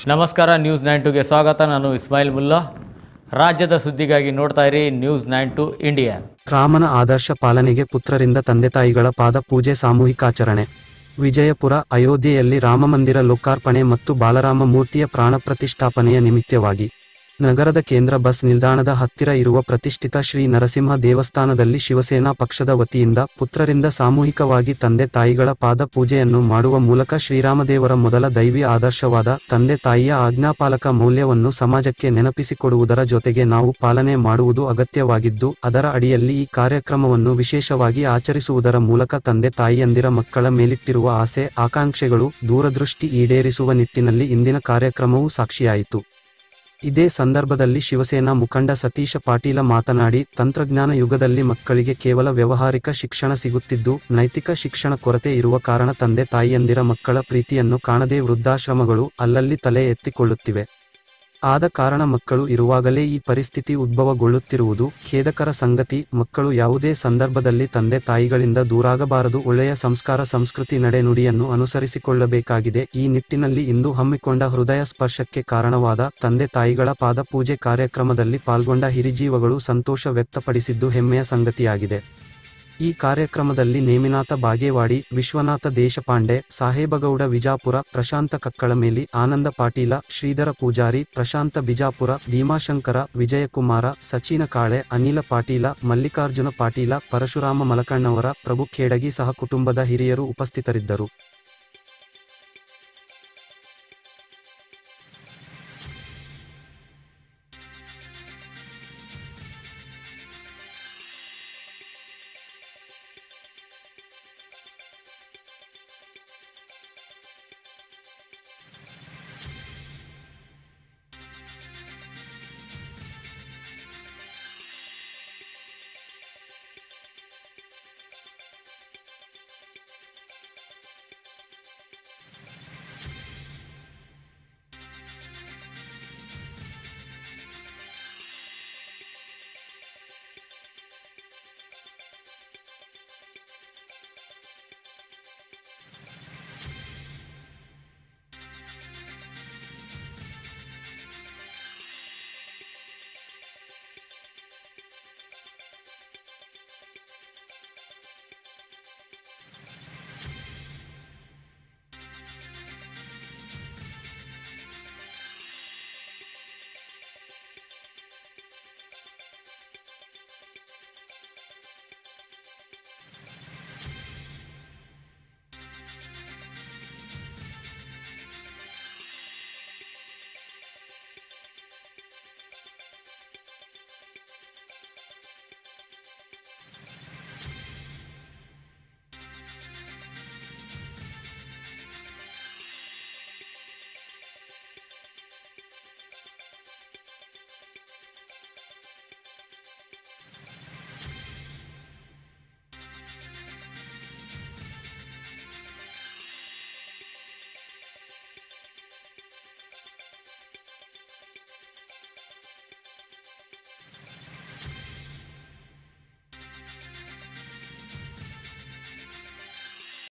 ನಮಸ್ಕಾರ, ನ್ಯೂಸ್ 92ಗೆ ಸ್ವಾಗತ. ನಾನು ಇಸ್ಮಾಯಿಲ್ ಮುಲ್ಲಾ. ರಾಜ್ಯದ ಸುದ್ದಿಗಾಗಿ ನೋಡ್ತಾ ಇರಿ ನ್ಯೂಸ್ 92 ಇಂಡಿಯಾ. ರಾಮನ ಆದರ್ಶ ಪಾಲನೆಗೆ ಪುತ್ರರಿಂದ ತಂದೆ ತಾಯಿಗಳ ಪಾದ ಪೂಜೆ ಸಾಮೂಹಿಕಾಚರಣೆ. ವಿಜಯಪುರ, ಅಯೋಧ್ಯೆಯಲ್ಲಿ ರಾಮಮಂದಿರ ಲೋಕಾರ್ಪಣೆ ಮತ್ತು ಬಾಲರಾಮ ಮೂರ್ತಿಯ ಪ್ರಾಣ ಪ್ರತಿಷ್ಠಾಪನೆಯ ನಿಮಿತ್ತವಾಗಿ ನಗರದ ಕೇಂದ್ರ ಬಸ್ ನಿಲ್ದಾಣದ ಹತ್ತಿರ ಇರುವ ಪ್ರತಿಷ್ಠಿತ ಶ್ರೀ ನರಸಿಂಹ ದೇವಸ್ಥಾನದಲ್ಲಿ ಶಿವಸೇನಾ ಪಕ್ಷದ ವತಿಯಿಂದ ಪುತ್ರರಿಂದ ಸಾಮೂಹಿಕವಾಗಿ ತಂದೆ ತಾಯಿಗಳ ಪಾದ ಪೂಜೆಯನ್ನು ಮಾಡುವ ಮೂಲಕ ಶ್ರೀರಾಮದೇವರ ಮೊದಲ ದೈವಿ ಆದರ್ಶವಾದ ತಂದೆ ತಾಯಿಯ ಆಜ್ಞಾಪಾಲಕ ಮೌಲ್ಯವನ್ನು ಸಮಾಜಕ್ಕೆ ನೆನಪಿಸಿಕೊಡುವುದರ ಜೊತೆಗೆ ನಾವು ಪಾಲನೆ ಮಾಡುವುದು ಅಗತ್ಯವಾಗಿದ್ದು, ಅದರ ಅಡಿಯಲ್ಲಿ ಈ ಕಾರ್ಯಕ್ರಮವನ್ನು ವಿಶೇಷವಾಗಿ ಆಚರಿಸುವುದರ ಮೂಲಕ ತಂದೆ ತಾಯಿಯಂದಿರ ಮಕ್ಕಳ ಮೇಲಿಟ್ಟಿರುವ ಆಸೆ ಆಕಾಂಕ್ಷೆಗಳು ದೂರದೃಷ್ಟಿ ಈಡೇರಿಸುವ ನಿಟ್ಟಿನಲ್ಲಿ ಇಂದಿನ ಕಾರ್ಯಕ್ರಮವು ಸಾಕ್ಷಿಯಾಯಿತು. ಇದೇ ಸಂದರ್ಭದಲ್ಲಿ ಶಿವಸೇನಾ ಮುಖಂಡ ಸತೀಶ ಪಾಟೀಲ ಮಾತನಾಡಿ, ತಂತ್ರಜ್ಞಾನ ಯುಗದಲ್ಲಿ ಮಕ್ಕಳಿಗೆ ಕೇವಲ ವ್ಯಾವಹಾರಿಕ ಶಿಕ್ಷಣ ಸಿಗುತ್ತಿದ್ದು, ನೈತಿಕ ಶಿಕ್ಷಣ ಕೊರತೆ ಇರುವ ಕಾರಣ ತಂದೆ ತಾಯಿಯಂದಿರ ಮಕ್ಕಳ ಪ್ರೀತಿಯನ್ನು ಕಾಣದೆ ವೃದ್ಧಾಶ್ರಮಗಳು ಅಲ್ಲಲ್ಲಿ ತಲೆ ಎತ್ತಿಕೊಳ್ಳುತ್ತಿವೆ. ಆದ ಕಾರಣ ಮಕ್ಕಳು ಇರುವಾಗಲೇ ಈ ಪರಿಸ್ಥಿತಿ ಉದ್ಭವಗೊಳ್ಳುತ್ತಿರುವುದು ಖೇದಕರ ಸಂಗತಿ. ಮಕ್ಕಳು ಯಾವುದೇ ಸಂದರ್ಭದಲ್ಲಿ ತಂದೆ ತಾಯಿಗಳಿಂದ ದೂರಾಗಬಾರದು. ಒಳ್ಳೆಯ ಸಂಸ್ಕಾರ, ಸಂಸ್ಕೃತಿ, ನಡೆನುಡಿಯನ್ನು ಅನುಸರಿಸಿಕೊಳ್ಳಬೇಕಾಗಿದೆ. ಈ ನಿಟ್ಟಿನಲ್ಲಿ ಇಂದು ಹಮ್ಮಿಕೊಂಡ ಹೃದಯ ಸ್ಪರ್ಶಕ್ಕೆ ಕಾರಣವಾದ ತಂದೆ ತಾಯಿಗಳ ಪಾದ ಪೂಜೆ ಕಾರ್ಯಕ್ರಮದಲ್ಲಿ ಪಾಲ್ಗೊಂಡ ಹಿರಿಜೀವಗಳು ಸಂತೋಷ ವ್ಯಕ್ತಪಡಿಸಿದ್ದು ಹೆಮ್ಮೆಯ ಸಂಗತಿಯಾಗಿದೆ. ಈ ಕಾರ್ಯಕ್ರಮದಲ್ಲಿ ನೇಮಿನಾಥ ಬಾಗೇವಾಡಿ, ವಿಶ್ವನಾಥ ದೇಶಪಾಂಡೆ, ಸಾಹೇಬಗೌಡ ವಿಜಾಪುರ, ಪ್ರಶಾಂತ ಕಕ್ಕಳಮೇಲಿ, ಆನಂದ ಪಾಟೀಲ, ಶ್ರೀಧರ ಪೂಜಾರಿ, ಪ್ರಶಾಂತ ಬಿಜಾಪುರ, ಭೀಮಾಶಂಕರ, ವಿಜಯಕುಮಾರ, ಸಚಿನ ಕಾಳೆ, ಅನಿಲ ಪಾಟೀಲ, ಮಲ್ಲಿಕಾರ್ಜುನ ಪಾಟೀಲ, ಪರಶುರಾಮ ಮಲಕಣ್ಣವರ, ಪ್ರಭು ಖೇಡಗಿ ಸಹ ಕುಟುಂಬದ ಹಿರಿಯರು ಉಪಸ್ಥಿತರಿದ್ದರು.